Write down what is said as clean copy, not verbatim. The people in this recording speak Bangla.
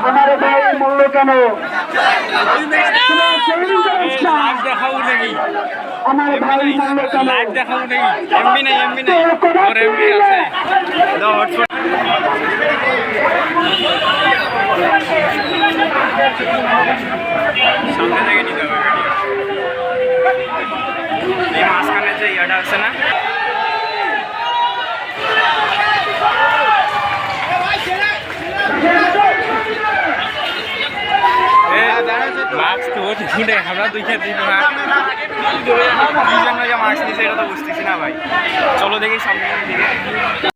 আমার ভাইয়ের মূল্য কেন? আমার ভাই মূল্য কেন? সামনে থেকে নিতে হবে এই মাঝখানে যে ইয়াটা আছে না মাস্ক তো ঝুঁড়ে আমরা দুইটা দিন মাস্ক নিচে এটা তো বুঝতেছি না ভাই চলো দেখি সামনে দিকে